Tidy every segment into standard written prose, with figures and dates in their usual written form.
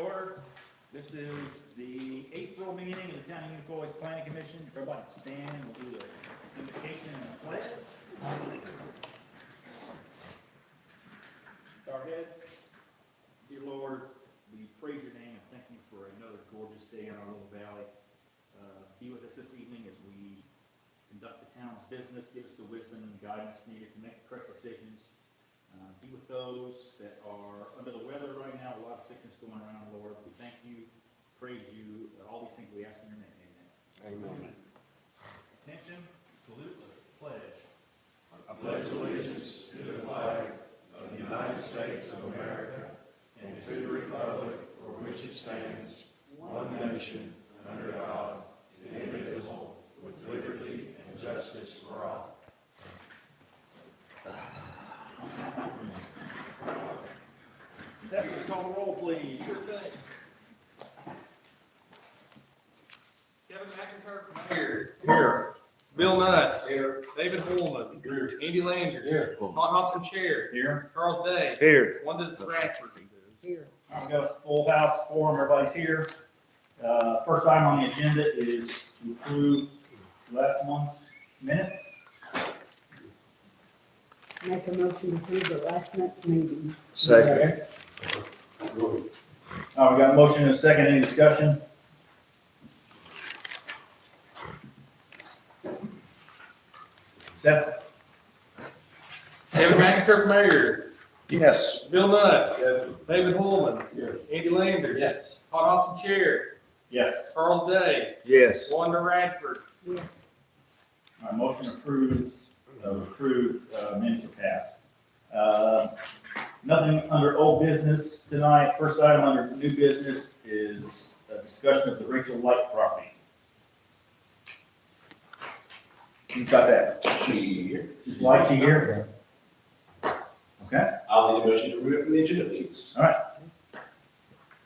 order. This is the April meeting of the Town of Unicoi Planning Commission. Everybody stand, we'll do the invocation and a pledge. Our heads. Dear Lord, we praise your name and thank you for another gorgeous day in our little valley. Be with us this evening as we conduct the town's business. Give us the wisdom and guidance needed to make correct decisions. Be with those that are under the weather right now, a lot of sickness going around, Lord. We thank you, praise you, all these things we ask in your name. Amen. Amen. Attention, salute, pledge. I pledge allegiance to the flag of the United States of America and to the republic for which it stands, one nation, under God, indivisible, with liberty and justice for all. Secretary, call the roll, please. Sure thing. Kevin McIntyre. Here. Here. Bill Nuss. Here. David Holman. Here. Andy Langer. Here. Todd Hobson Chair. Here. Charles Day. Here. Wanda Bradford. Here. We got a full house forum, everybody's here. First item on the agenda is to approve last month's minutes. Make a motion to approve the last month's meeting. Second. We got a motion and a second, any discussion? Seth? Kevin McIntyre, Mayor. Yes. Bill Nuss. Yes. David Holman. Yes. Andy Langer. Yes. Todd Hobson Chair. Yes. Charles Day. Yes. Wanda Bradford. Yes. All right, motion approves, approved, minutes are passed. Nothing under old business tonight. First item under new business is a discussion of the Rachel Light property. Who's got that? Is Light here? Okay, I'll need a motion to remove it from the agenda, please. all right.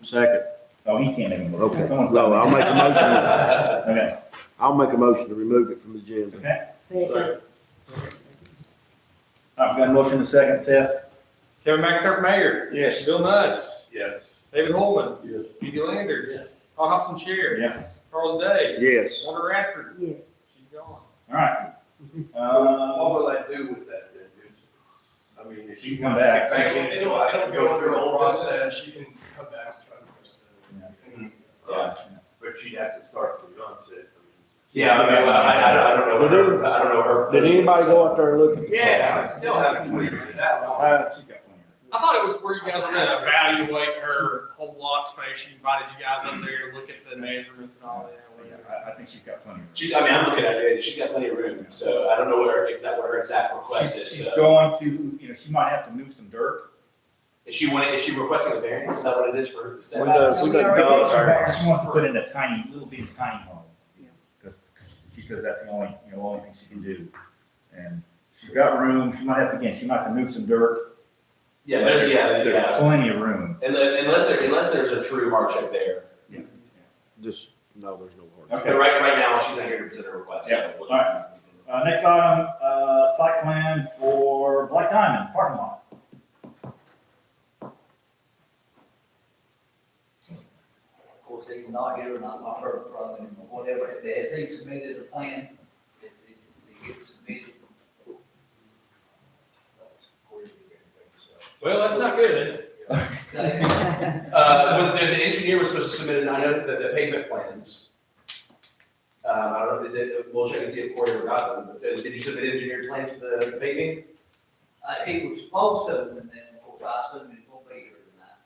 Second. Oh, he can't make a motion. Okay. Someone's No, got I'll to make a motion. Okay, I'll make a motion to remove it from the agenda. okay. Second. All right, we got a motion and a second, Seth? Kevin McIntyre, Mayor. Yes. Bill Nuss. Yes. David Holman. Yes. Andy Langer. Yes. Todd Hobson Chair. Yes. Charles Day. Yes. Wanda Bradford. Yes. She's gone. All right. What will I do with that then? I mean, if She can come back. It'll go through the whole process. She can come back and try to press the. Yeah. But she'd have to start from the onset. Yeah, I mean, I don't know. I don't know her. Did anybody go out there and look at? Yeah, I still haven't figured it out. She's got plenty. I thought it was where you guys were gonna evaluate her whole lot space. She invited you guys up there to look at the measurements and all that. I think she's got plenty. I'm looking at it, she's got plenty of room, so I don't know what her exact request is. She's So. going to, she might have to move some dirt. Is she requesting a variance? Is that what it is for We setbacks? done done She wants to put in a little bitty tiny home. Because she says that's the only thing she can do. And she's got room, she might have to move some dirt. Yeah, there's Plenty of room. Unless there's a true hardship there. Just, no, there's no hardship. But Okay, right now, she's not here to present her request. Yeah, so we'll all right. Next item, site plan for Black Diamond parking lot. Of course, he's not here, and I've not heard from him, or whatever, has he submitted a plan? Is he submitted? Well, that's not good. Okay. The engineer was supposed to submit, I know the pavement plans. I don't know, we'll check and see if Corey ever got them, but did you submit engineered plans for the paving? He was supposed to, and then, of course, I assume he's gonna be here tonight.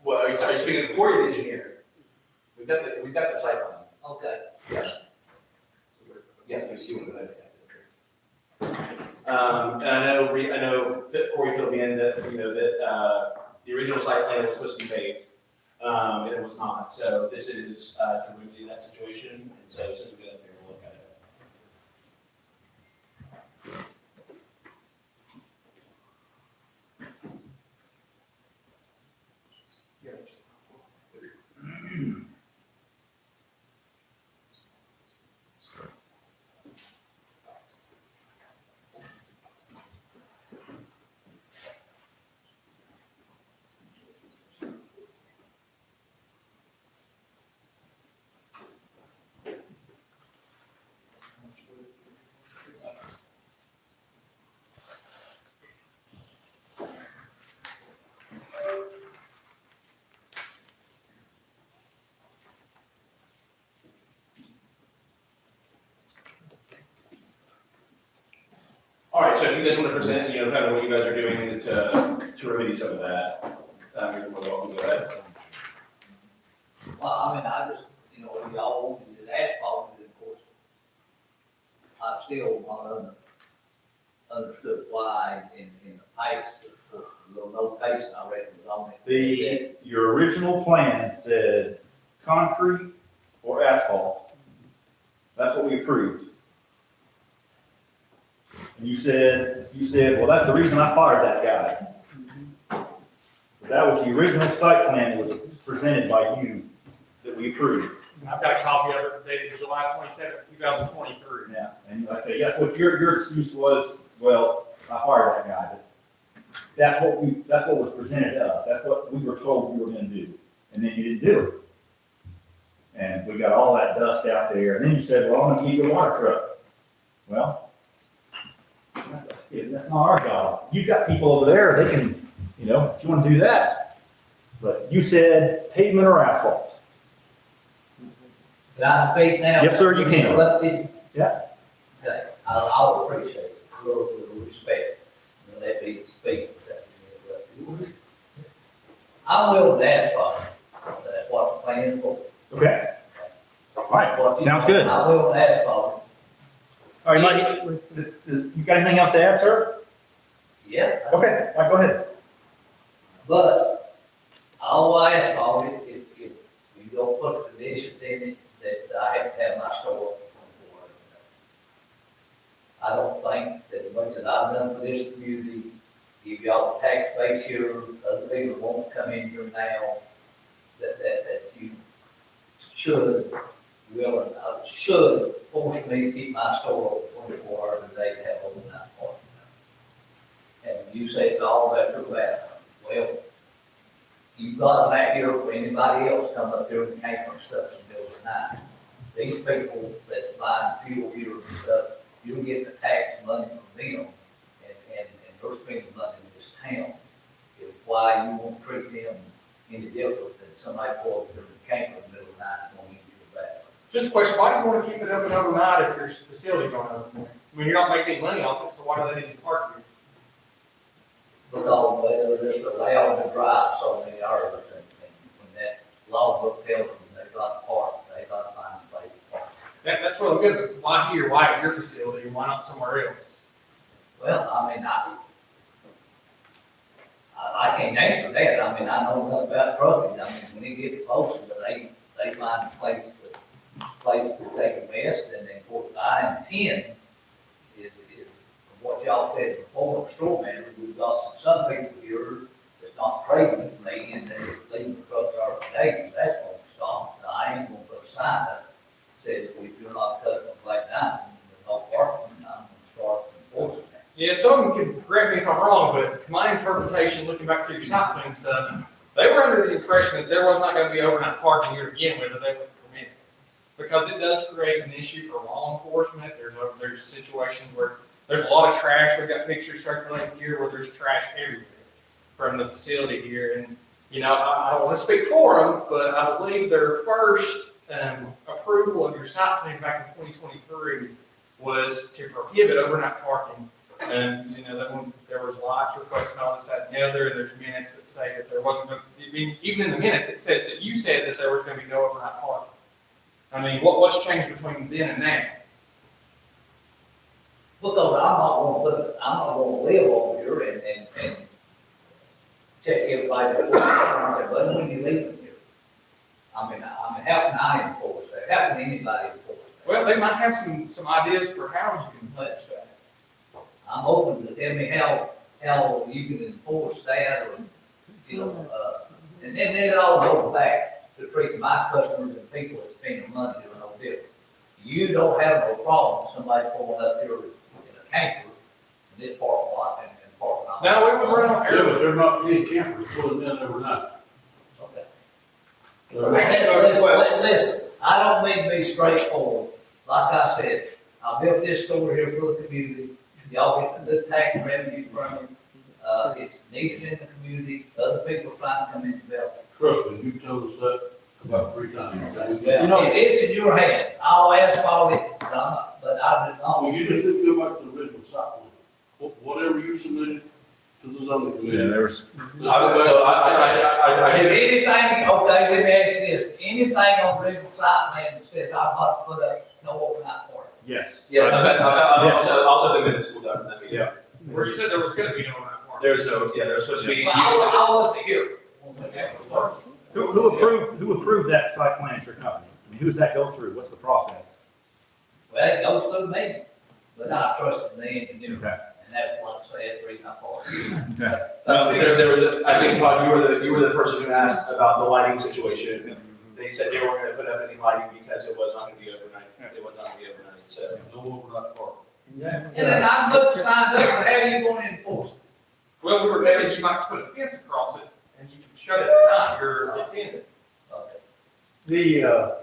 Well, are you speaking of Corey, the engineer? We've got the site plan. Okay. Yeah, you see what we're doing. And I know Corey filled me in that, that, the original site plan was supposed to be paved, and it was not. So this is, to remedy that situation, and so as soon as we get up there, we'll look at it. right, so if you guys want to present, you know, kind of what you guys are doing to remedy some of that, you're more than welcome to go ahead. Well, I mean, I just, you know, if y'all want to do the asphalt, then of course, I still want to understood why in the pipes, the little notation I read was on it. Your original plan said concrete or asphalt. That's what we approved. And you said, well, that's the reason I fired that guy. That was the original site plan that was presented by you that we approved. I've got a copy of it dated July 27th, 2023. Yeah, and like I say, yes, what your excuse was, well, I fired that guy, but that's what was presented to us, that's what we were told we were gonna do, and then you didn't do it. And we got all that dust out there, and then you said, well, I'm gonna keep your water truck. Well, that's not our job. You've got people over there, they can, you know, if you wanna do that. But you said pavement or asphalt. Can I speak now? Yes, sir, you can. Interrupted? Yeah. Okay, I'll appreciate it, a little bit of respect, and let me speak. I'm willing to asphalt, that's what the plan is for. Okay. All right, sounds good. I'm willing to asphalt, All right, Mike, you got anything else to add, sir? yeah. Okay, all right, go ahead. But I'll asphalt it if you don't put conditions in it that I have to have my store open 24 hours a day. I don't think that the much that I've done for this community, give y'all a tax base here, other people won't come in here now, that you should, should force me to keep my store open 24 hours a day to have overnight parking. And you say it's all about your bathroom. Well, you've got them out here for anybody else come up here and camp and stuff in the middle of the night. These people that's buying fuel here and stuff, you'll get the tax money from them, and they're spending money in this town. Is why you won't treat them any different than somebody pull up here and camp in the middle of the night and going into your bathroom. Just a question, why do you want to keep it open overnight if your facilities aren't open? I mean, you're not making any money off it, so why do they need to park here? Because they're just allowed to drive so many hours, and when that law book tells them they got to park, they got to find a place to park. That's what I'm good, but why here, why at your facility, why not somewhere else? Well, I mean, I can't answer that. I mean, I know nothing about trucking. I mean, when it gets closer, they find a place to take a rest, and then, of course, I intend is from what y'all said before, the store manager, we've got some people here that's not trading with me, and they're leaving the trucks out today, that's going to stop. Now, I ain't going to put a sign up that says, if you're not cutting them like that, there's no parking, and I'm going to start enforcing that. Yeah, someone can correct me if I'm wrong, but my interpretation, looking back through your site plan stuff, they were under the impression that there was not going to be overnight parking here to begin with, or they would permit it. Because it does create an issue for law enforcement. There's situations where there's a lot of trash. We've got pictures circulating here where there's trash everywhere from the facility here. And, you know, I don't want to speak for them, but I believe their first approval of your site plan back in 2023 was to prohibit overnight parking. And, you know, that when there was lights requested all this, that, and the other, and there's minutes that say that there wasn't, even in the minutes, it says that you said that there was going to be no overnight parking. I mean, what's changed between then and now? Because I'm not gonna live over here and check everybody that works there, but when you leave here, I mean, how can I enforce that? How can anybody enforce that? Well, they might have some ideas for how you can punish that. I'm open to tell me how you can enforce that, or, you know, and then it all goes back to treating my customers and people that spend their money doing no different. You don't have no problem with somebody pulling up here in a camper in this parking lot and parking out. No, we would run on Yeah, air. but they're not any campers pulling in overnight. Okay. Listen, I don't mean to be straightforward. Like I said, I built this store here for the community. Y'all get the good tax revenue from it. It's needed in the community. Other people are trying to come in and develop it. Trust me, you told us that about 3 times. Well, it's in your hand. I'll asphalt it, but I just Well, don't. you just didn't go back to the original site plan. whatever you submitted to the zoning Yeah, committee. there's, So I If guess, anything, okay, let me ask you this, anything on the original site plan that says I'm about to put up no overnight parking? yes. yes, I also the minutes will done that meeting. Yeah. Where you said there was gonna be no overnight parking. There's no, yeah, there's supposed to be. Well, I wasn't here. Who approved that site plan at your company? I mean, who does that go through? What's the process? Well, it goes through me, but I trusted the engineer, Okay. and that's what I said, the reason I parked. There was, I think, Todd, you were the person who asked about the lighting situation. They said they weren't gonna put up any lighting because it was not gonna be overnight, it was not gonna be overnight, so. No overnight parking. And then I looked, signed up, but how are you gonna enforce it? Well, we were thinking you might put a fence across it, and you can shut it at night, you're attending. Okay.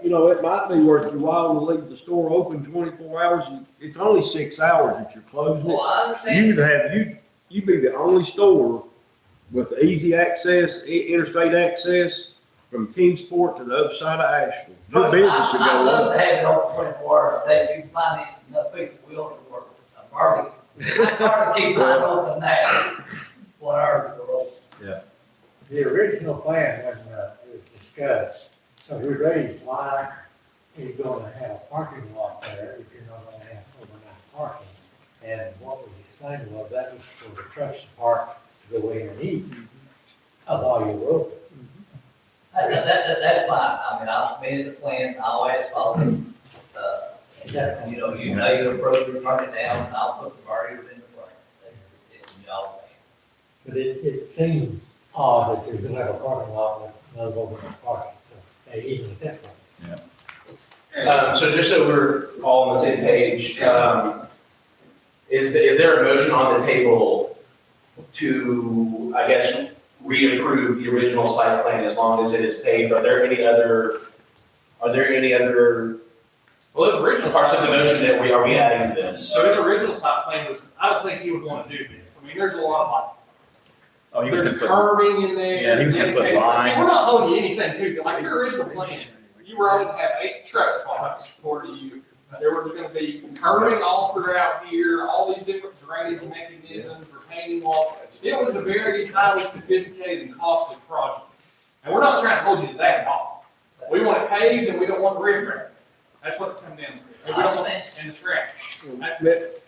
You know, it might be worth your while to leave the store open 24 hours. It's only 6 hours that you're closing Well, it. I understand. You'd be the only store with easy access, interstate access from Kingsport to the other side of Asheville. Your business would I go love on. to have it open 24 hours, that you can find enough people willing to work. I'm hardly, keep mine open now, 1 hour to open. The original plan, when it was discussed, so we raised why you're gonna have a parking lot there if you're not gonna have overnight parking. And what was explained was that was for the trucks to park to go in and eat while you're open. That's fine, I mean, I'll submit the plan, I'll ask all the, you know, you know your approach, you turn it down, and I'll put the barriers in the front. It's y'all. But it seems odd that you're gonna have a parking lot with no overnight parking, so even at that point. So just so we're all on the same page, is there a motion on the table to, I guess, reapprove the original site plan as long as it is paved? Are there any other Well, his original parts of the motion that we are adding to this? So his original site plan was, I don't think he would wanna do this. I mean, there's a lot of Oh, like, he was there's gonna put, curving in there. Yeah, he was gonna put dedicated- See, lines. we're not holding you anything to, like your original plan, you were only to have 8 truck spots for you. There was gonna be curving all throughout here, all these different drainage mechanisms, retaining wall. It was a very highly sophisticated and costly project. And we're not trying to hold you to that at all. We want it paved and we don't want riprap. That's what it comes down to. And we don't want, and the trash. That's it.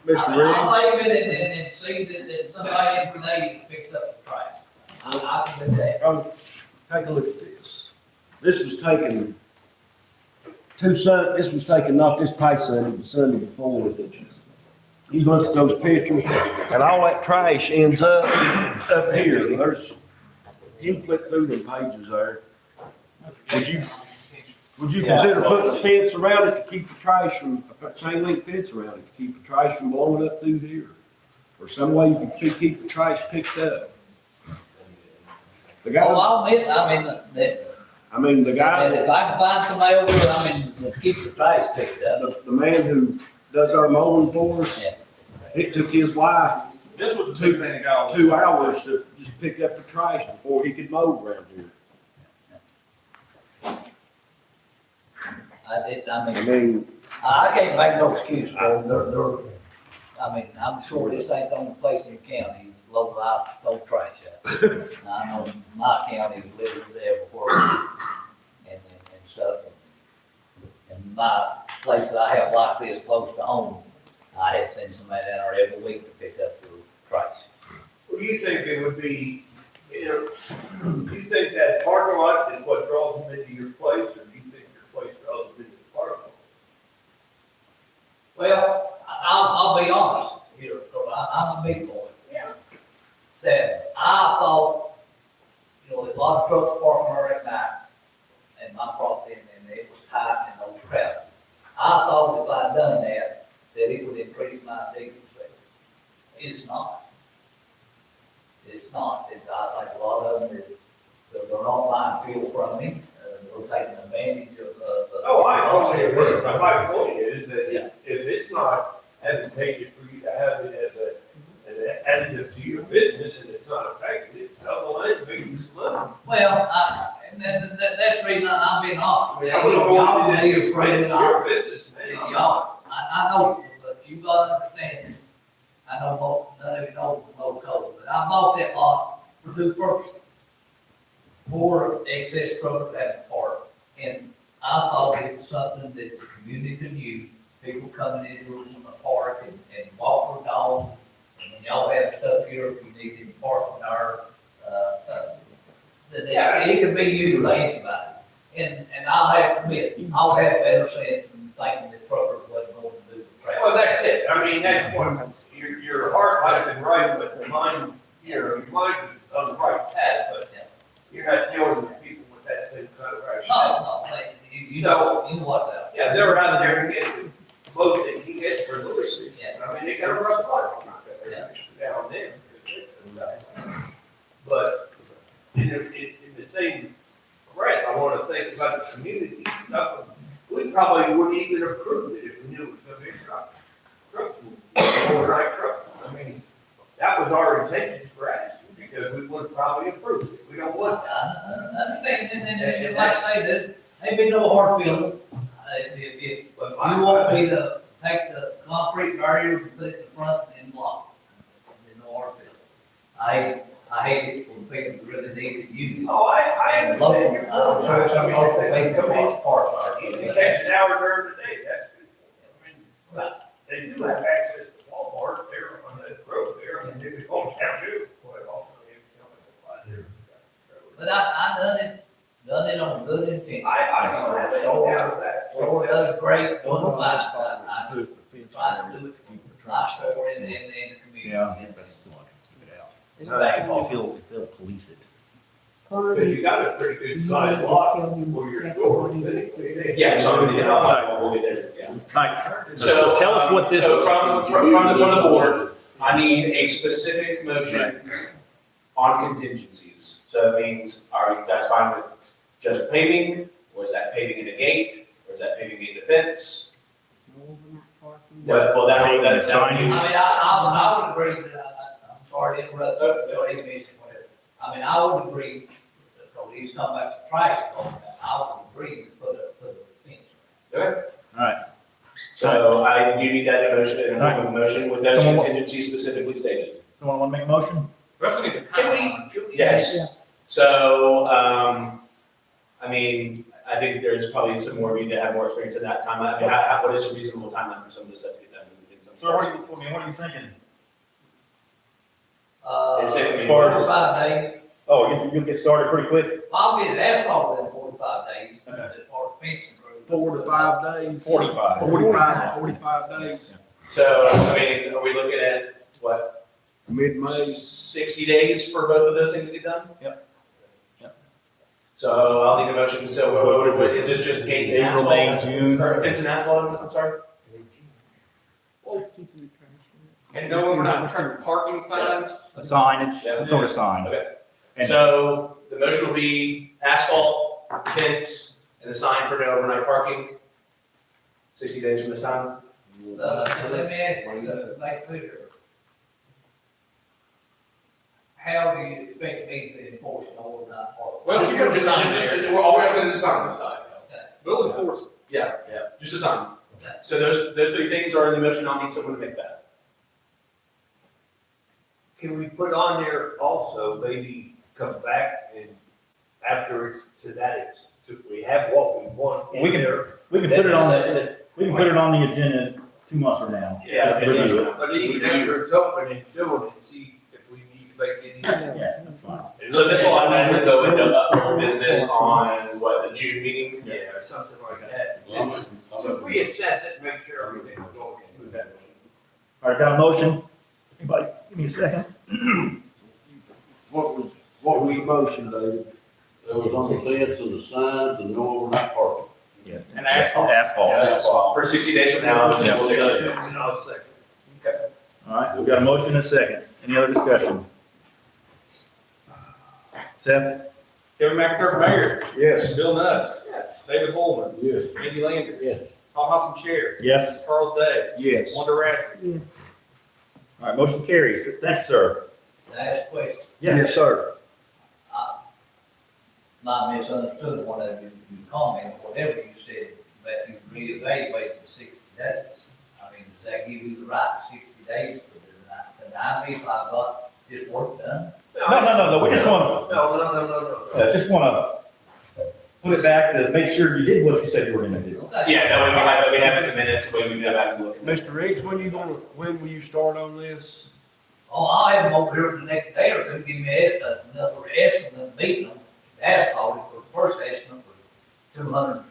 Mr. Reed? I'll leave it and see that somebody in Grenada picks up the trash. I can do that. Take a look at this. This was taken this was taken not this past Sunday, but Sunday before. You look at those pictures and all that trash ends up here. There's, you can flip through them pages there. Would you consider putting a fence around it to keep the trash from, a chain link fence around it to keep the trash from blowing up through here? Or some way you can keep the trash picked up? The Oh, guy, I'll admit, I mean, the guy. and if I can find somebody over there, I mean, that keeps the trash picked up. The man who does our mowing for us, Yeah. it took his wife This was the big thing that got all this. 2 hours to just pick up the trash before he could mow around here. I I mean, mean, I can't make no excuse for them. I mean, I'm sure this ain't the only place in the county, local, I throw trash out. Now, I know my county is literally there before, and stuff. And my place that I have like this close to home, I have seen somebody down there every week to pick up the trash. What do you think it would be, do you think that parking lot is what draws them into your place, or do you think your place draws them into the parking lot? Well, I'll be honest here, because I'm a big boy. Yeah. That I thought, you know, a lot of trucks parking there at night, and my property, and it was tight and those crowds. I thought if I'd done that, it would increase my diesel sales. It's not. It's not. I like a lot of them, they're not buying fuel from me, they're taking advantage of, Oh, I totally agree. My point is that Yeah. if it's not advantageous for you to have it as an additive to your business and it's not affected, it's sell the land, make you some money. Well, and that's the reason I'm being honest. I wouldn't go Y'all into may this, afraid it's of your business, man. Y'all, I know, but you gotta understand, I know none of you know the low code, but I bought that lot for two purposes. For excess truck at the park, and I thought it was something that the community could use, people coming into the park and walk their dogs. And when y'all have stuff here, if you need any parking or, that it can be used by anybody. And I'll have to admit, I'll have better sense than thinking that trucker wasn't going to do the traffic. Well, that's it. I mean, that's what, your heart might have been right, but your mind, your mind is on the right path, but you're not dealing with people with that same kind of rationale. No, like, you know what's out. Yeah, they're out there and get the most they can get for Louis. Yeah. I mean, they got a rough life. Yeah. Down there. But in the same breath, I want to think about the community. We probably wouldn't even approve it if we knew it was going to be a truck. Overnight truck. I mean, that was our intention for us, because we would probably approve it. We don't want that. I understand, and like I say, that ain't been no hard feeling. If you want me to take the concrete barrier and put it in front and block, there's no hard feeling. I hate it when people really need to use it. Oh, I Local, understand your point. I'm sure some local people want parts are. You can catch an hour during the day, that's good. I mean, but they do have access to Walmart there on that road there, and they can go down too. Quite often, But I done it on good intent. I don't have any doubt of that. Store does great, doing the last time. I try to do it, I store in the community. Yeah, that's still, I can keep it out. Exactly. If they'll police it. Because you got a pretty good sized lot for your store. Yeah, so I'm gonna, we'll get there, yeah. Alright, So, tell us what this. So from the board, I need a specific motion on contingencies. So that means, that's fine with just paving, or is that paving in a gate, or is that paving in a fence? Overnight parking. Well, that's. Signage. I mean, I would agree that, I'm sorry to interrupt, but I mention whatever. I mean, I would agree, because he's talking about the trash, I would agree to put a fence. Okay. Alright, So I do need that motion, and a motion with those Someone- contingencies specifically stated. someone wanna make a motion? We also need to Can we? Yes. So, I mean, I think there's probably some more of you that have more experience in that time. I mean, what is a reasonable timeline for some of this stuff to get done in some? So what are you thinking? It's in- 45 days. Oh, you'll get started pretty quick? I'll get it asphalt in 45 days, as far as fencing crew. 4 to 5 days. 45. 45 days, So, I mean, are we looking at, what, mid-May. 60 days for both of those things to get done? Yep. Yep. So I'll need a motion, so is this just gate and April, May, asphalt? June. Or fence and asphalt, I'm sorry? Keeping the trash out. And no overnight truck parking signs. A signage, some sort of sign. Okay. And- So the motion will be asphalt, fence, and a sign for no overnight parking. 60 days from this time? So let me ask you, to make clear. How do you expect me to enforce an overnight parking? Well, you got a sign there. We're always going to sign the side. We'll enforce it. Yeah, just a sign. Okay. So those three things are in the motion, I'll need someone to make that. Can we put on there also, maybe come back and after it's to that, we have what we want We in can- there. We can put it on we can put it on the agenda 2 months from now. Yeah. Review it. But even after it's open and doing it, see if we need to make any. Yeah, that's fine. So this will automatically go into old business on, what, the June meeting? Yeah, or something like that. So if we assess it, make sure everything's going smooth. Alright, got a motion? Anybody, give me a second. What was the motion, David? It was on the fence and the signs and no overnight parking. Yeah. And asphalt. Asphalt. For 60 days from now. Yeah. we'll do it. And I'll second. Alright, we've got a motion and a second. Any other discussion? Seth? Kevin McIntyre, Mayor. Yes. Bill Nuss. David Holman. Yes. Randy Landry. Yes. Paul Hobson Chair. Yes. Charles Day. Yes. Wanda Radford. Yes. Alright, motion carries. Thank you, sir. Last question. Yes, sir. Not misunderstood one of your comment, whatever you said, but you reevaluate the 60 days. I mean, does that give you the right 60 days for the night deny me if I got this work done. No, we just want, just want to put it back to make sure you did what you said you were gonna do. Okay. Yeah, that way we have it in minutes, the way we go back and look. Mr. Riggs, when will you start on this? Oh, I'll have them over here the next day or two, give me another estimate, meeting them, asphalt for the first estimate for $220,000,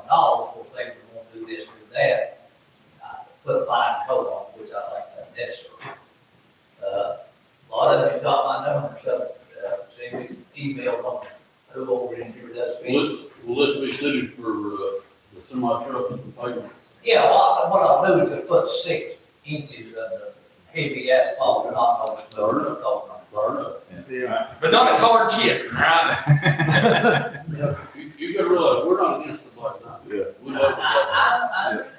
of course, they were gonna do this, do that. Put a fine coat on, which I think is necessary. A lot of them got my number, so, send me some emails on who over in here does business. Will this be suited for, the semi-truck and the pavement? Yeah, what I'll do is just put 6 inches of the heavy asphalt, not no snow. But not a colored chip, right? You gotta realize, we're not against the black knife. Yeah. We love the black knife. I understand.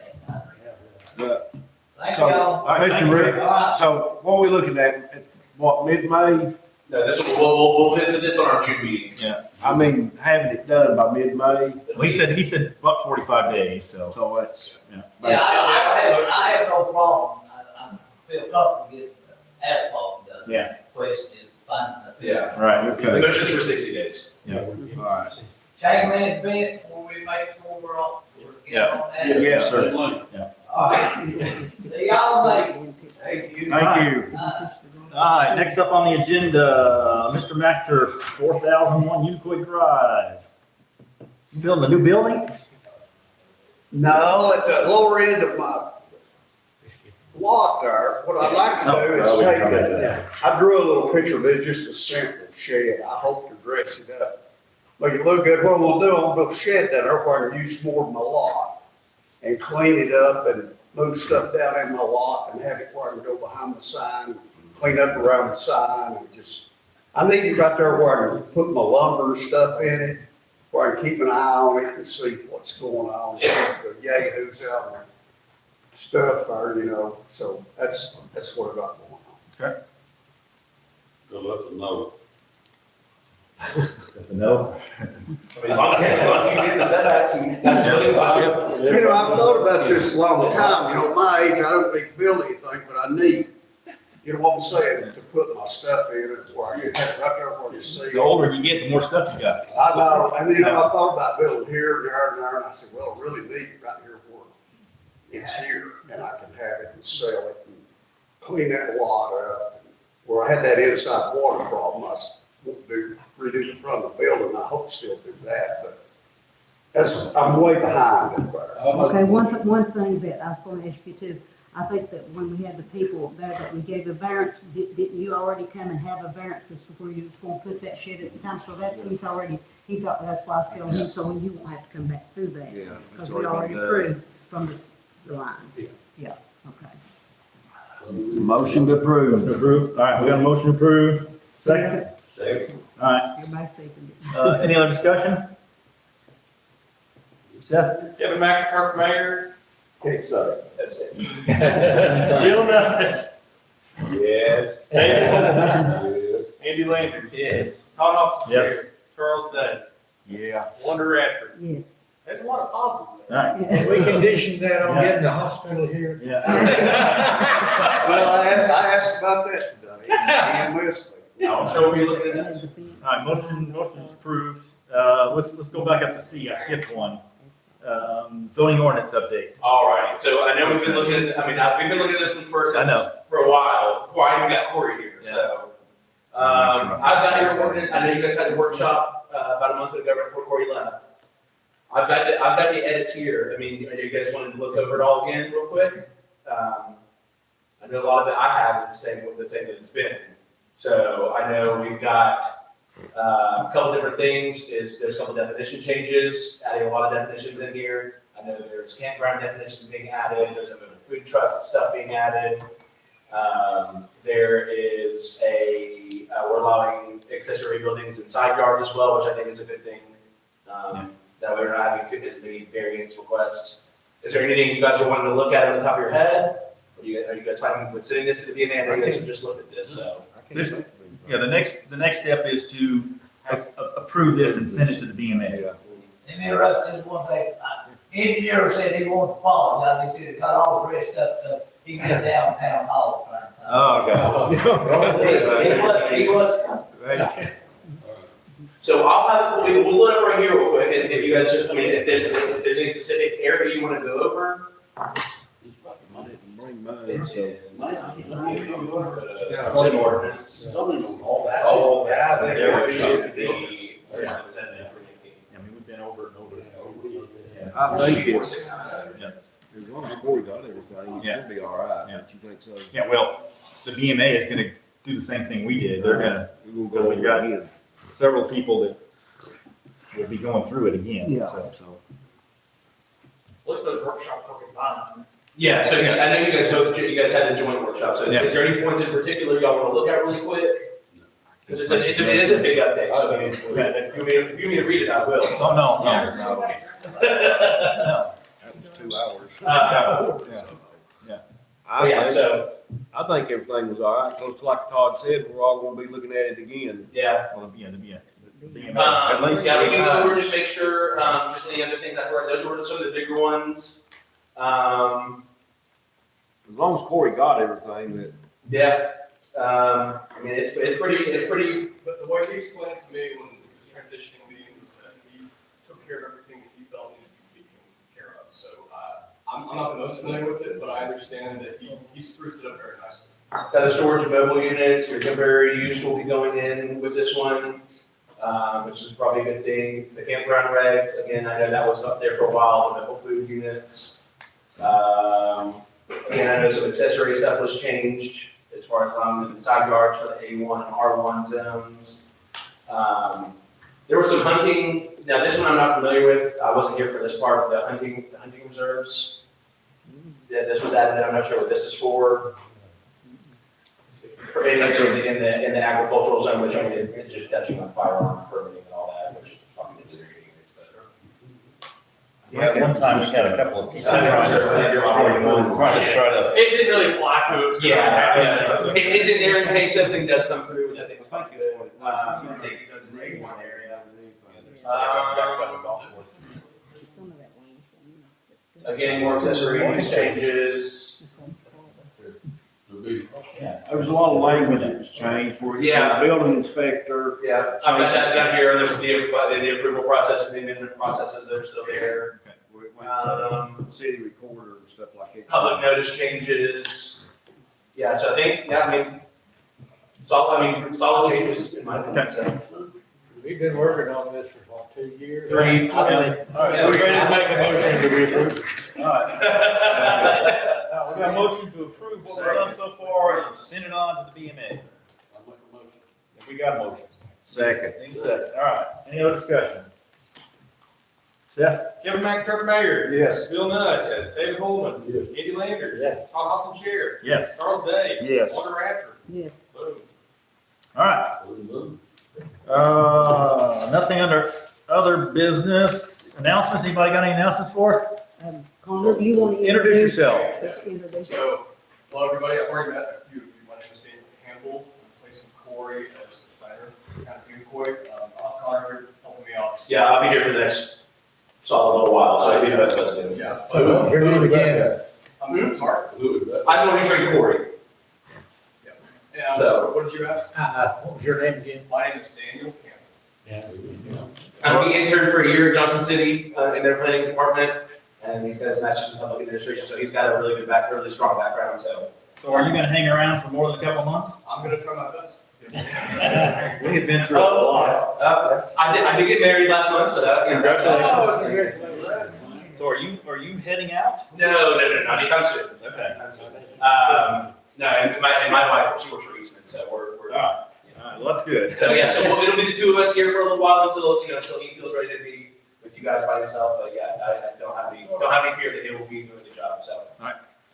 But, Thank So- y'all. Mr. Riggs, All right. so what are we looking at, what, mid-May? No, we'll visit this on our June meeting. I mean, having it done by mid-May, Well, he said about 45 days, so. so that's. Yeah. Yeah, I have no problem. I feel comfortable getting asphalt done. Yeah. Question is finding the. Yeah. Right, The okay. motion's for 60 days. All right. Chain link fence, before we make sure we're on, we're getting on that. Yes, sir. All right. See y'all later. Thank you. Uh, All right, next up on the agenda, Mr. Mactor, 4001 Unicoi Drive. You building a new building? No, at the lower end of my lot there, what I'd like to do is take it, I drew a little picture of it, just a simple shed. I hope to dress it up. Make it look good. What we'll do, I'll build a shed down there where I can use more of my lot and clean it up and move stuff down in my lot and have it where I can go behind the sign, clean up around the sign and just, I need it right there where I can put my lumber and stuff in it, where I can keep an eye on it and see what's going on, the yahoos out and stuff there, you know, so that's what I got going on. So let them know. No. I mean, as long as you get the setbacks and that's the only time. You know, I've thought about this a long time, you know, my age, I don't think build anything, but I need, you know what I'm saying, to put my stuff in it, where I can have it right there where you see. The older you get, the more stuff you got. I know, and you know, I thought about building here and there and there, and I said, well, I really need it right here where it's here, and I can have it and sell it and clean that lot up. Where I had that inside water problem, I won't redo the front of the building, I hope to still do that, but that's, I'm way behind it there. Okay, one thing that I was going to ask you too, I think that when we had the people there that we gave a variance, didn't you already come and have a variance as to where you was going to put that shed at the time? So that's, that's why I was telling him, so you won't have to come back through that. Yeah. Because we already approved from the line. Yeah, okay. Motion to approve. Approved. All right, we got a motion approved. Second? Second. All right, Everybody seconded it. any other discussion? Seth? Kevin McIntyre, mayor. Okay, so. That's it. Bill Nuss? Yes. David Andy Landry. Yes. Todd Hobson. Yes. Charles Day. Yeah. Wanda Radford. Yes. There's a lot of positives All there. right. We conditioned that on getting the hospital here. Yeah. Well, I asked about that today, and missed me. I'm sure we'll be looking at this. All right, motion is approved. Let's go back up to C. I skipped one. Zoning ordinance update. All right, so I know we've been looking, we've been looking at this one first I know. for a while, before I even got Corey here, so. I've got here, I know you guys had a workshop, about a month ago, right before Corey left. I've got the edits here, I mean, you guys wanted to look over it all again real quick? I know a lot of it I have is the same that it's been. So I know we've got, a couple different things, there's a couple definition changes, adding a lot of definitions in here. I know there's campground definitions being added, there's a food truck stuff being added. There is we're allowing accessory buildings in side yards as well, which I think is a good thing. That we're not having as many variance requests. Is there anything you guys are wanting to look at the top of your head? Are you guys fine with sending this to the BZA? You guys have just looked at this, so. Yeah, the next step is to approve this and send it to the BMA. Let me interrupt just one thing. Engineer said he wanted to apologize, he said he got all the rest up, he got downtown hall trying to Oh, God. He was. So we'll look up right here real quick, and if you guys, I mean, if there's any specific area you wanna go over. Bring mine, so. It's in ordinance. Oh, yeah, there should be. I mean, we've been over and over and over. I think Four, it's, 6 times. as long as Corey got everything, Yeah. it'll be all right, Yeah. don't you think so? Yeah, well, the BMA is gonna do the same thing we did. They're gonna, We're gonna go We've got- over again. several people that will be going through it again, Yeah, so. so. What's those workshops are combined? Yeah, so yeah, I know you guys had a joint workshop, so Yeah. is there any points in particular y'all wanna look at really quick? Because it is a big update, so I mean, if you want me to read it, I will. Oh, no, no. That was 2 hours. Yeah, so, I think everything was all right, looks like Todd said, we're all gonna be looking at it again. yeah. Well, yeah, the BMA. At least Yeah, we 3 can go over, times. just make sure, just any other things I've heard, those were some of the bigger ones. As long as Corey got everything, that, Yeah, I mean, it's pretty, But the way he explained it to me when he was transitioning me, that he took care of everything that he felt needed to be taken care of. So, I'm not the most familiar with it, but I understand that he spruced it up very nicely. got the storage of mobile units, your temporary use will be going in with this one, which is probably a good thing. The campground regs, again, I know that was up there for a while, the mobile food units. Again, I know some accessory stuff was changed as far as the side yards for the A1 and R1 zones. There was some hunting, now this one I'm not familiar with, I wasn't here for this part, the hunting reserves. Yeah, this was added, I'm not sure what this is for. And that's in the agricultural zone, which I mean, it's just touching on firearm permitting and all that, which is probably considered getting etc. Yeah, one time we had a couple of people I know, trying to try to. It didn't really apply to us. Yeah, it's in there in case something does come through, which I think was probably good. Safety zones in the A1 area. Some of that one. Again, more accessory use changes. Yeah. there was a lot of language that was changed for you, Yeah. building inspector. Yeah, I've got that down here, and there's the approval process and the amendment processes that are still there. We went to the city recorder and stuff like that. Public notice changes. Yeah, so I think, yeah, I mean, solid changes in my opinion, so. We've been working on this for what, 2 years? 3. All right, so we ready to make a motion to approve? All right. We got a motion to approve what we've done so far and send it on to the BMA. We got a motion. Second. Any second, all right, any other discussion? Seth? Kevin McIntyre, Mayor. Yes. Bill Nutt, David Holman. Yes. Andy Landers. Yes. Todd Hobson, Chair. Yes. Charles Day. Yes. Walter Radford. Yes. Boom. All right. Nothing under other business announcements, anybody got any announcements for us? Connor, you want to Introduce yourself. Let's introduce. So, hello, everybody. I've already met a few of you. My name is David Campbell. I'm replacing Corey as the planner, kind of Unicoi. Connor helping me out. Yeah, I'll be here for the next solid little while, so I'll be the vice president. Yeah. So what's your name again? I'm sorry. I'm going to train Corey. Yeah, So- what did you ask? What was your name again? My name is Daniel Campbell. He interned for a year at Johnson City in their planning department, and he's got his master's in public administration, so he's got a really good really strong background, so. So are you gonna hang around for more than a couple of months? I'm gonna try my best. We have been through a lot. I did get married last month, so that. Congratulations. Congratulations. So are you heading out? No, not anytime soon. Okay. No, and my wife, she works for Eastman, so we're. All right, well, that's good. So yeah, so it'll be the two of us here for a little while until he feels ready to be with you guys by himself. But yeah, I don't have any fear that he will be doing the job. So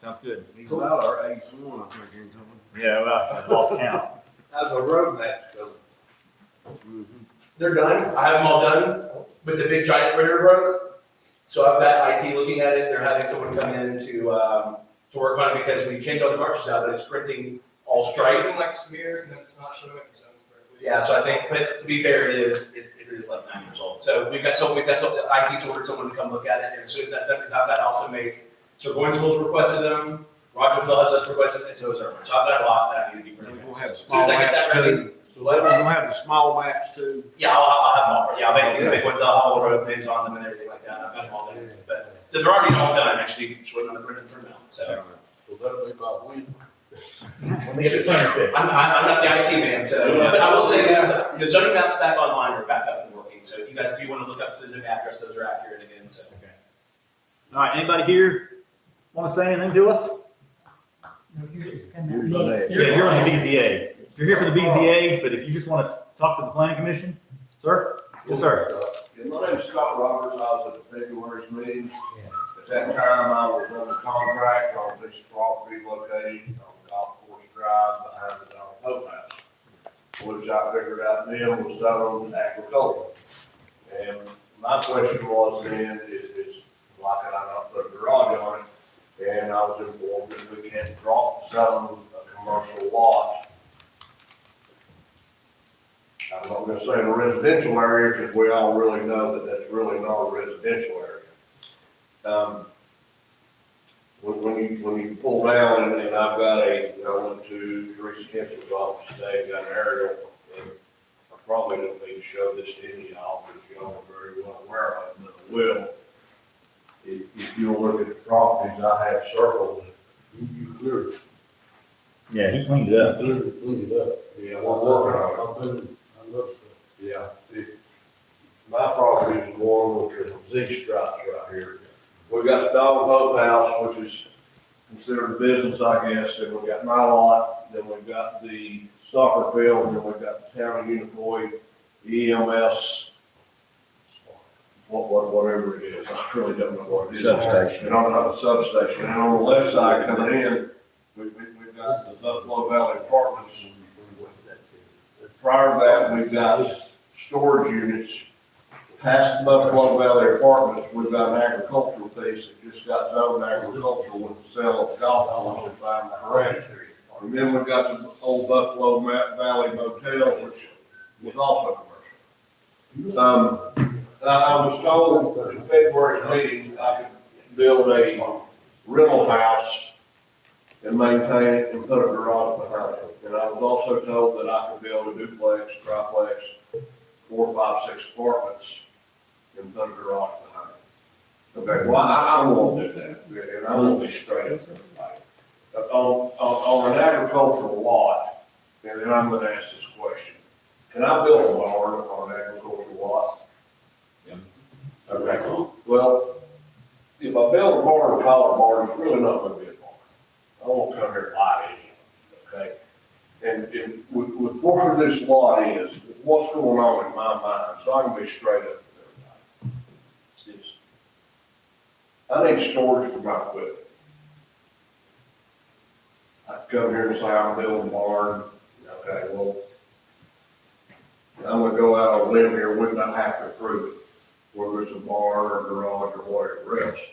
Sounds good. He's about our age one, I think, ain't he? Yeah, well, I lost count. How's the road match going? they're done. I have them all done, but the big giant printer broke. So I've got IT looking at it. They're having someone come in to work on it because we changed all the cartridges out, but it's printing all striped. It's like smears and then it's not showing up the zones correctly. Yeah, so I think, but to be fair, it is like 9 years old. So we've got some, IT's ordered someone to come look at it, and as soon as that's done, because I've got to also make, so Going Tools requested them, Rogersville has just requested it, so is ours. So I've got a lot that I need to be printed. We'll have the As soon as small I get maps that ready. too. We'll have the small maps too. Yeah, I'll have them all. Yeah, I'll make these big ones, I'll have all the road names on them and everything like that. I've got them all there. But, so they're already all done, actually, just waiting on the printer to turn out, so. Well, that'll be about when. When we get the printer fixed. I'm not the IT man, so, but I will say that the zoning maps back online are back up and working. So if you guys do want to look up specific address, those are accurate again, so. Okay. All right, anybody here want to say anything to us? No, yours is coming out next. Yeah, you're on the BZA. You're here for the BZA, but if you just want to talk to the planning commission, sir? Yes, sir. Yeah, my name's Scott Roberts. I was at the February's meeting. At that time, I was under contract on this property located on Golf Course Drive behind the Donald Pope House, which I figured out then was zoned agricultural. And my question was then, is why could I not put a garage on it? And I was informed that we can't drop zone a commercial lot. I'm not gonna say in a residential area, because we all really know that that's really not a residential area. When you pull down, and I've got I went to Teresa Kinsler's office today, got an aerial, and I probably don't need to show this to any of y'all, because y'all are very well aware of it, but I will. If you'll look at the properties I have circled, you cleared it. Yeah, he cleaned it up. Cleaned it up. Yeah, we're working on it. Yeah, my property is the one with the Z stripes right here. We got the Dog Pope House, which is considered a business, I guess, and we got my lot, then we've got the soccer field, and then we've got the town of Unicoi, the EMS, whatever it is, I really don't know what it is. Substation. And on the substation, and on the left side coming in, we've got the Buffalo Valley Apartments. Prior to that, we've got storage units. Past the Buffalo Valley Apartments, we've got an agricultural piece that just got zoned agricultural with the sale of golf course, if I'm correct. And then we've got the old Buffalo Valley Motel, which was also commercial. I was told that in February's meeting, I could build a rental house and maintain it and put a garage behind it. And I was also told that I could build a duplex, triplex, 4, 5, 6 apartments and put a garage behind it. Okay, well, I won't do that, and I won't be straight up to everybody. On an agricultural lot, and then I'm gonna ask this question, can I build a barn on an agricultural lot? Yeah. Okay, well, if I build a barn, a collar barn, it's really not gonna be a barn. I won't come here and lie to you, okay? And with where this lot is, what's going on in my mind, so I can be straight up with everybody, is I need storage for my equipment. I come here and say I'm building a barn, okay, well, I'm gonna go out on a limb here, we don't have to prove it, whether it's a barn or garage or whatever else.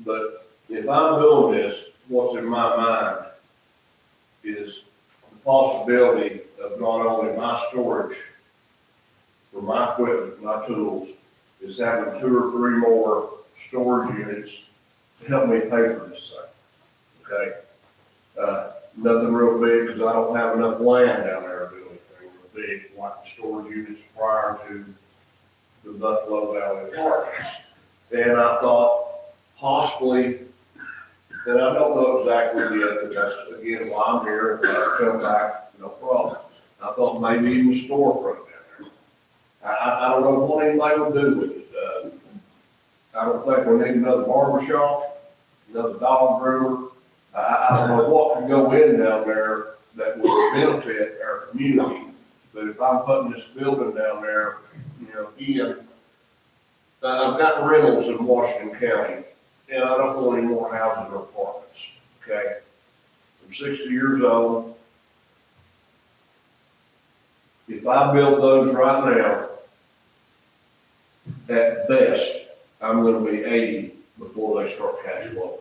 But if I'm doing this, what's in my mind is the possibility of not only my storage for my equipment, my tools, is having 2 or 3 more storage units to help me pay for this thing, okay? Nothing real big, because I don't have enough land down there to do anything real big, like the storage units prior to the Buffalo Valley Apartments. And I thought possibly, and I don't know exactly yet, but that's again why I'm here, if I come back, no problem. I thought maybe even a storefront down there. I don't know what anybody would do with it. I don't think we need another barber shop, another dog groomer. I don't know what can go in down there that would benefit our community. But if I'm putting this building down there, I've got rentals in Washington County, and I don't want any more houses or apartments, okay? I'm 60 years old. If I build those right now, at best, I'm gonna be 80 before they start cash flow.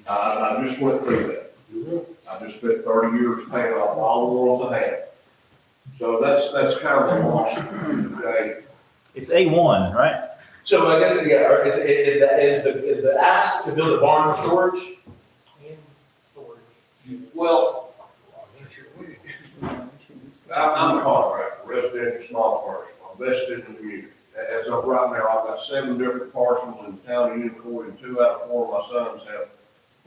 I just went through that. I just spent 30 years paying off all the ones I had. So that's kind of a loss, okay? It's A1, right? So I guess, yeah, is the ask to build a barn for storage? Well, I'm a contractor, residential small parcel, I'm vested in the community. As of right now, I've got 7 different parcels in the town of Unicoi, and 2 out of 4 of my sons have a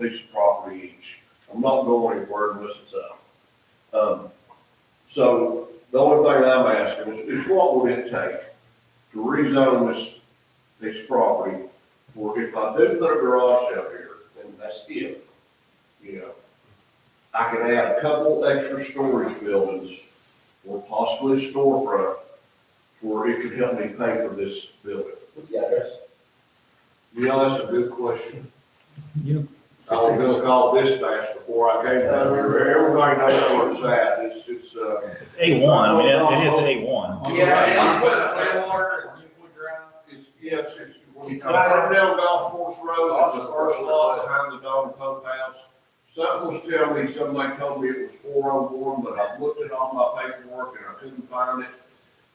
piece of property each. I'm not going anywhere unless it's up. So the only thing I'm asking is what would it take to rezone this property, or if I do put a garage out here, and that's if, you know, I can add a couple extra storage buildings, or possibly a storefront, where it could help me pay for this building. What's the address? You know, that's a good question. I was gonna call dispatch before I came down here. Everybody knows where it's at. It's It's A1, I mean, it is A1. Yeah, It's when you come down Golf Course Road, it's the first lot behind the dog and pump house. Something was telling me, somebody told me it was 401, but I looked at all my paperwork and I couldn't find it.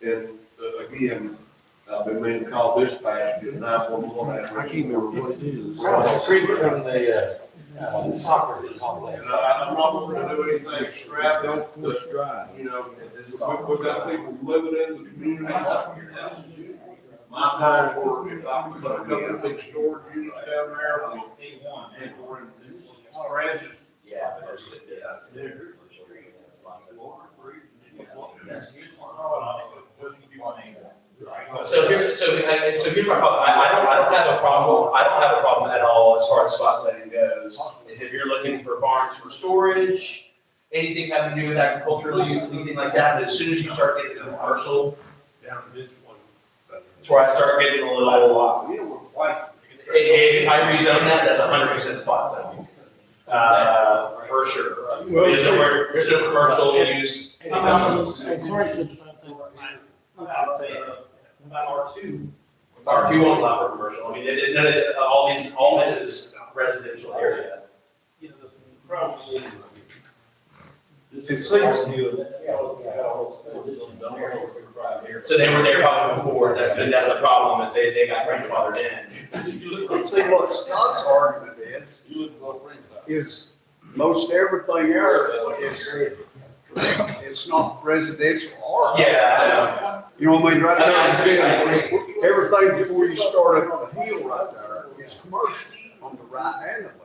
And again, I've been meaning to call dispatch, get 911 address. I can't remember what it is. Across the street from the soccer complex. And I'm not gonna do anything Golf extravagant, Course but, Drive. you know, we've got people living in the community. My thoughts were, if I could put a couple of big storage units down there, with people were in transit. Yeah. So here's my problem. I don't have a problem. I don't have a problem at all as far as spot zoning goes. Is if you're looking for barns for storage, anything having to do with agricultural use, anything like that. But as soon as you start getting into commercial, that's where I start getting a little. If I rezone that, that's 100% spot zoning. For sure. There's no commercial use. R2 won't allow for commercial. I mean, all this is residential area. It seems, So they were there probably before. That's the problem is they got grandfathered in. let's see what Scott's argument is most everything there is, it's not residential or. Yeah. You know what I mean, right I agree. there, everything before you start up the hill right there is commercial on the right and the left.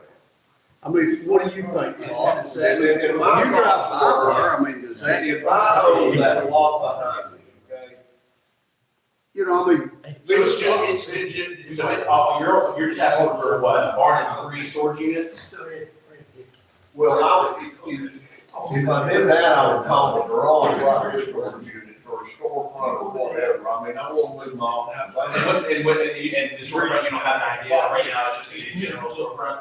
I mean, what do you think, Todd? Is that, you drive by there, I mean, does that? If I own that lot behind me, okay? You know, I mean. You're just asking for what, a barn and 3 storage units? Well, if I did that, I would call the garage right here storage unit for a storefront or whatever. I mean, I won't leave my office. And the storefront, you don't have an idea right now, it's just gonna be a general storefront.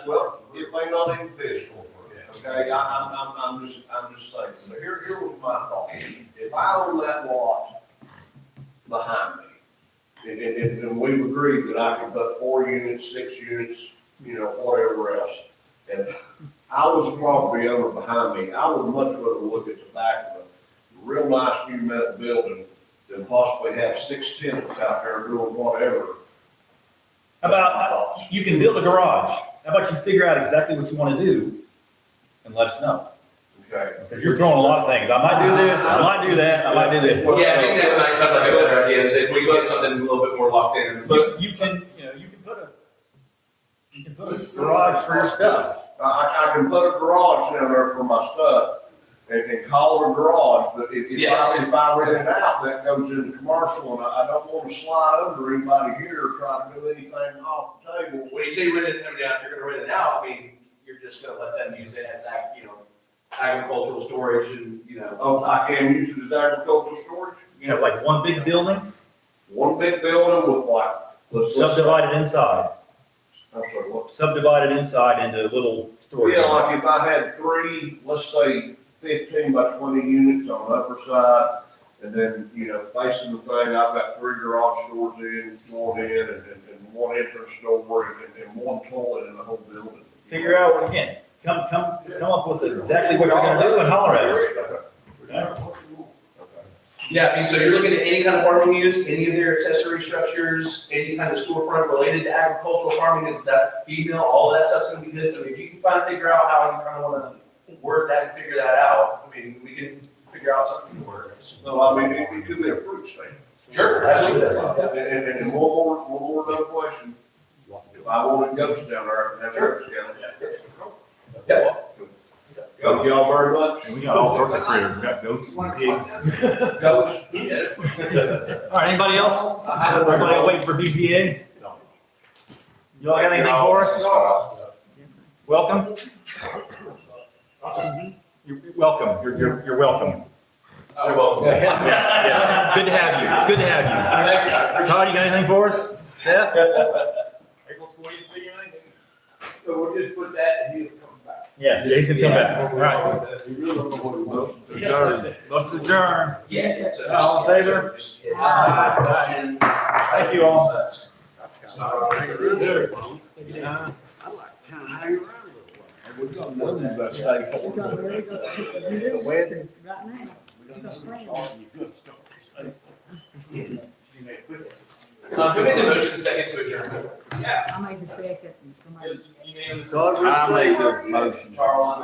Well, it may not even be a storefront, okay? I'm just thinking, but here was my thought. If I own that lot behind me, and we've agreed that I can put 4 units, 6 units, you know, whatever else, and I was a property owner behind me, I would much rather look at the back of a real nice new metal building than possibly have 6 tenants out there doing whatever. How about, you can build a garage. How about you figure out exactly what you want to do and let us know? Okay. Because you're throwing a lot of things. I might do this, I might do that, I might do this. Yeah, I think that might sound like a better idea, is if we get something a little bit more locked in. But you can put a garage for your stuff. I can put a garage down there for my stuff and call it a garage, but Yes. if I rent it out, that goes into commercial, and I don't want to slide under anybody here or try to do anything off the table. When you say rent it, if you're gonna rent it out, I mean, you're just gonna let them use it as, agricultural storage and, Oh, I can use it as agricultural storage? You have like one big building, One big building with like, let's say, subdivided inside, I'm sorry, what? subdivided inside into little storage. Yeah, units. like if I had 3, let's say 15 by 20 units on the upper side, and then, facing the thing, I've got 3 garage doors in, one in, and 1 entrance door, and 1 toilet in the whole building. Figure out what you can. Come up with exactly what you're gonna do and holler at us. Yeah, I mean, so you're looking at any kind of farming use, any of their accessory structures, any kind of storefront related to agricultural farming, is that female, all that stuff's gonna be good. So if you can figure out how you kind of wanna word that and figure that out, I mean, we can figure out something for it. So, I mean, it could be a fruit stand. Sure, absolutely, that's fine. And one more dumb question. If I wanted goats down there, I can have goats down there. Yeah. Thank y'all very much. And we got all sorts of critters, we got goats and pigs. Goats. All right, anybody else? Everybody waiting for BZA? You all got anything for us? Welcome. You're welcome, you're welcome. You're welcome. Yeah, good to have you, it's good to have you. Todd, you got anything for us? Seth? So we'll just put that and he'll come back. Yeah, Jason, come back, all right. Motion to adjourn. Motion adjourned. Yeah. All in favor? Thank you all. We got nothing but stay You got forward. very good people to do this right now. You got plans. Who made the motion second to adjourn? Yeah. I made the second and somebody, I made the motion. Charles.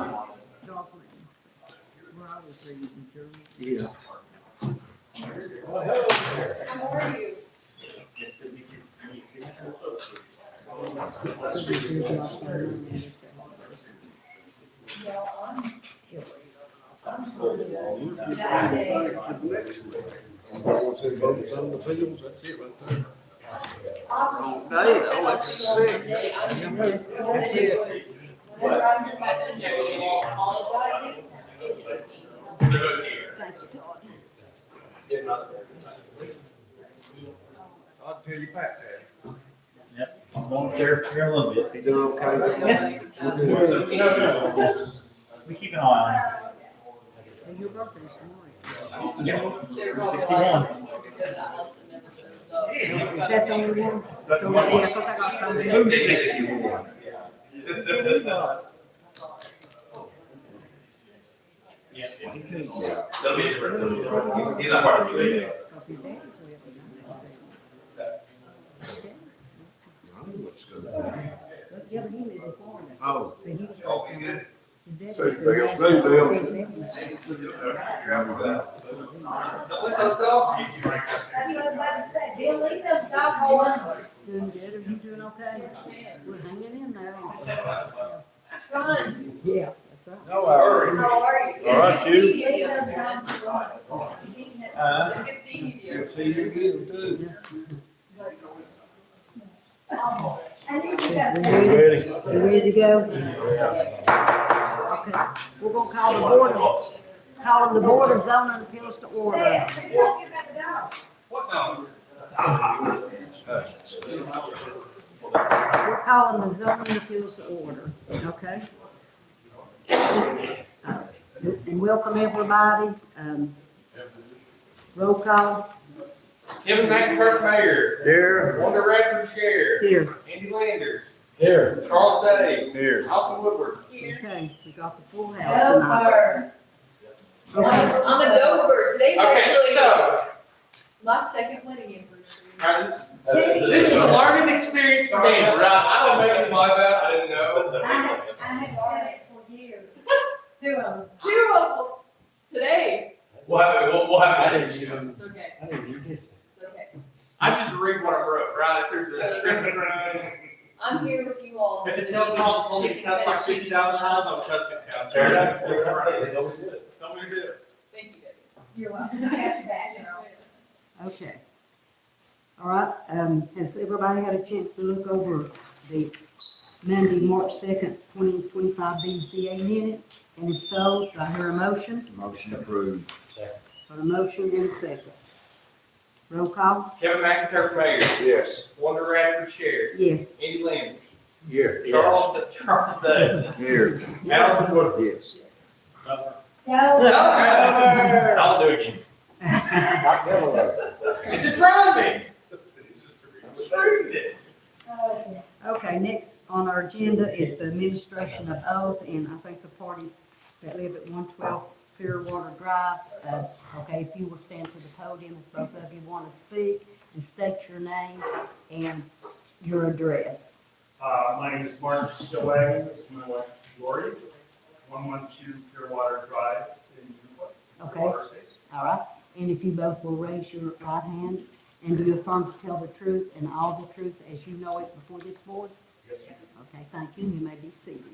Charles made. Well, I was reading through. Yeah. How are you? That's sick. That's it. Whenever I sent my email apologizing, it didn't I'll tell you back there. Yep, I'm going there here in a little bit. You doing okay? We keep an eye on So your birthday's tomorrow. it. They're 61. because I also never just, so. Is that the only one? That's the Yeah, one. because I got some. Yeah. That'll be different. He's not part of the meeting. Because his daddy's with Yeah, but he lives in Florida. Oh. So he was raised in there. His dad So was in they got food Doing good, are you doing okay? We're hanging in there. Son, Yeah, that's right. No, I already. how are you? All right, Good to you? see you. Good to see you. Good to see you again, too. Ready? You ready to go? Okay, we're gonna calling the Board of Zoning Appeals to order. What now? We're calling the zoning appeals to order, okay? And welcome everybody, roll call, Kevin McIntyre, Mayor. Here. Wanda Radford, Chair. here, Andy Landers. Here. Charles Day. Here. Alison Woodward. okay, we got the full house tonight. Gopher. Okay, I'm a gopher. Today's Okay, actually so, my second wedding anniversary. alright, this is a learning experience for me, right? I don't think it's my bad, I didn't know. I have said it for years. Two of them. Two of them. Today. We'll have it. It's okay. It's okay. I just read what I wrote, right? If there's a script. I'm here with you all. If the telephone told me to cuss like 50,000 times, I'll cuss it down. Don't we do it? Thank you, Debbie. You're welcome. Catch that. okay. All right, has everybody had a chance to look over the Monday, March 2nd, 2025 BZA minutes? And if so, do I hear a motion? Motion approved. Got a motion and a second. Roll call? Kevin McIntyre, Mayor. Yes. Wanda Radford, Chair. Yes. Andy Landers. Here. Charles Day. Here. Alison Woodward. Yes. I'll do it again. It's a driving. It's approved it. Okay, next on our agenda is the administration of oath, and I think the parties that live at 112 Fairwater Drive, okay, if you will stand to the podium, if both of you want to speak, and state your name and your address. My name is Mark Stillwagon, with my wife Lori. 112 Clearwater Drive in Unicoi, Okay, Clearwater Estates. all right. And if you both will raise your right hand and do you affirm to tell the truth and all the truth as you know it before this board? Yes, ma'am. Okay, thank you. You may be seated.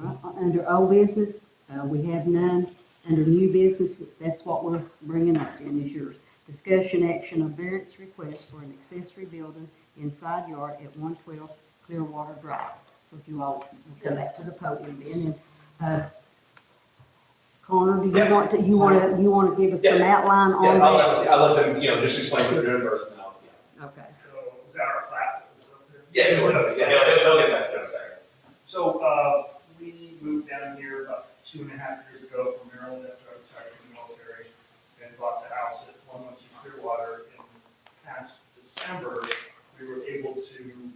All right, under old business, we have none. Under new business, that's what we're bringing up then is yours. Discussion action of variance request for an accessory building in side yard at 112 Clearwater Drive. So if you all will come back to the podium then. And, Connor, do you want to, you want to give us some outline Yeah, on that? I'll let them, just explain what they're doing first, and I'll. Okay. So is that our plat that was up there? Yeah, so, they'll get that in a second. So, we moved down here about 2.5 years ago from Maryland after I retired from the military and bought the house at 112 Clearwater. In past December, we were able to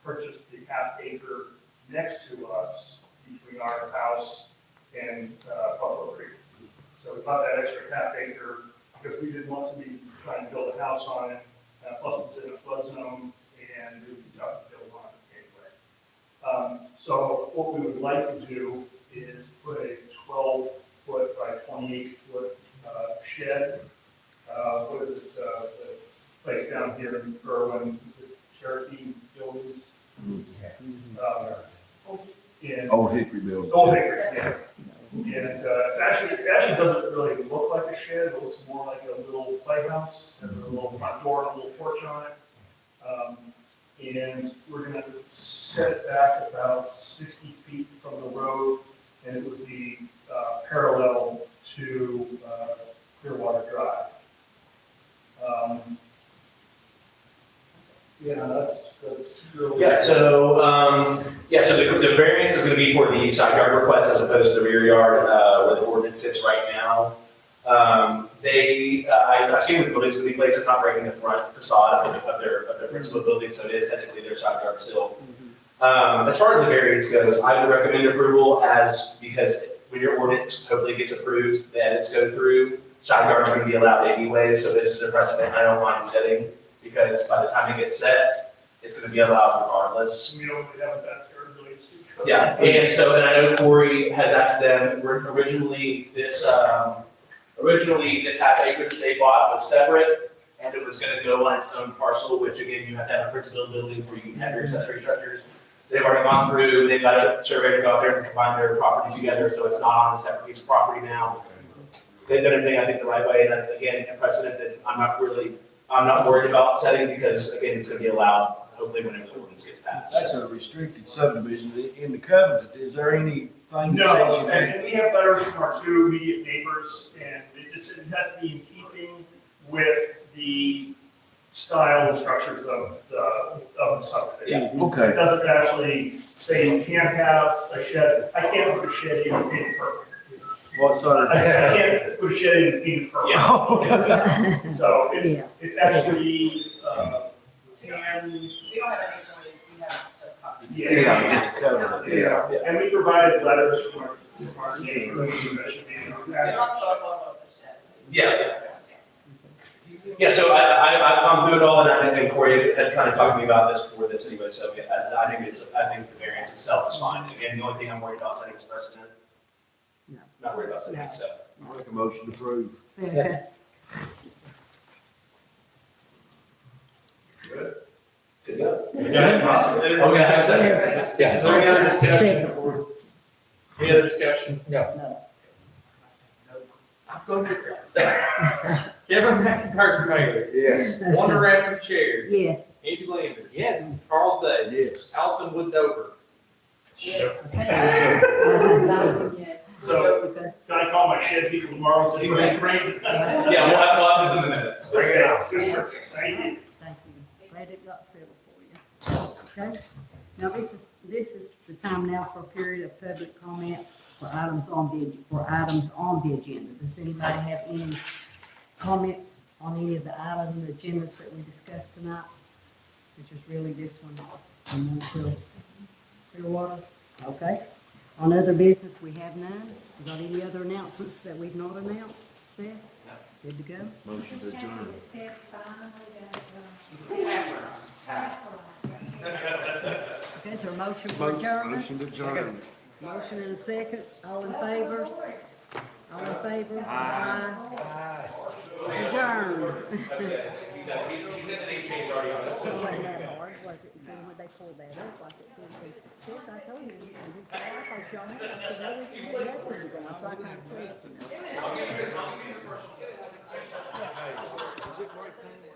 purchase the half acre next to us between our house and Buffalo Creek. So we bought that extra half acre because we didn't want somebody trying to build a house on it. Plus it's in a flood zone and it would be tough to build on it anyway. So what we would like to do is put a 12-foot by 28-foot shed. What is it, the place down here in Berwyn, is it Cherokee Buildings? In Old Hickory building. Old Hickory, yeah. And it actually doesn't really look like a shed, it looks more like a little playhouse, has a little front door and a little porch on it. And we're gonna set it back about 60 feet from the road, and it would be parallel to Clearwater Drive. Yeah, that's really. Yeah, so, the variance is gonna be for the side yard request as opposed to the rear yard, where the ordinance sits right now. I've seen with buildings, when the place is not breaking the front facade of their principal building, so it is technically their side yard still. As far as the variance goes, I would recommend approval because when your ordinance hopefully gets approved, the edits go through, side yards are gonna be allowed anyway, so this is a precedent I don't mind setting, because by the time it gets set, it's gonna be allowed regardless. We don't really have that really. Yeah, and I know Corey has asked them, originally this half acre that they bought was separate, and it was gonna go on its own parcel, which again, you have to have a principal building where you can have your accessory structures. They've already gone through, they've got a surveyor to go out there and combine their property together, so it's not on a separate piece of property now. They've done everything, I think, the right way, and again, a precedent that I'm not worried about setting, because again, it's gonna be allowed, hopefully, whenever the ordinance gets passed. That's a restricted subdivision. In the covenant, is there anything that No, says you and we have letters from our two immediate neighbors, and it has to be in keeping with the style and structures of the subdivision. Yeah, okay. It doesn't actually say you can't have a shed, I can't put a shed in painted purple. What sort of? I can't put a shed in painted purple. Yeah. So it's actually, tan. We don't have any, we have just copies. Yeah, just covenant, yeah. And we provided letters from our neighbors, that should be in our It's package. not so long of the shed. Yeah. Yeah, so I've gone through it all, and I think Corey had kind of talked to me about this before this anyway, so I think the variance itself is fine. Again, the only thing I'm worried about setting is precedent. No. Not worried about setting, so. I'll make a motion to approve. Second. Good to go. Yeah. Okay, I have a second. Is there any other discussion? Second. Any other discussion? No. I'm going to. Kevin McIntyre, Mayor. Yes. Wanda Radford, Chair. Yes. Andy Landers. Yes. Charles Day. Yes. Allison Wood Dover. Yes. Yes. So, can I call my shed people tomorrow and say, bring it? Yeah, we'll have this in the minutes. Okay, super, thank you. Thank you. Glad it got settled for you. Okay? Now, this is the time now for a period of public comment for items on the agenda. Does anybody have any comments on any of the items, the agendas that we discussed tonight? Which is really this one, and then Clearwater. Okay. On other business, we have none. We got any other announcements that we've not announced? Seth? Good to go? Motion to adjourn. Okay, is there a motion for adjournment? Motion to adjourn. Motion and a second, all in favor? All in favor? Aye. Adjourn. Okay, he's got the name change already on it. So it wasn't that hard, was it? And so when they pulled that up, like it seemed to, shit, I told you, and he said, I thought y'all had to go, we can have nothing to go, so I kind of questioned it. I'll give you his personal. Is it right there?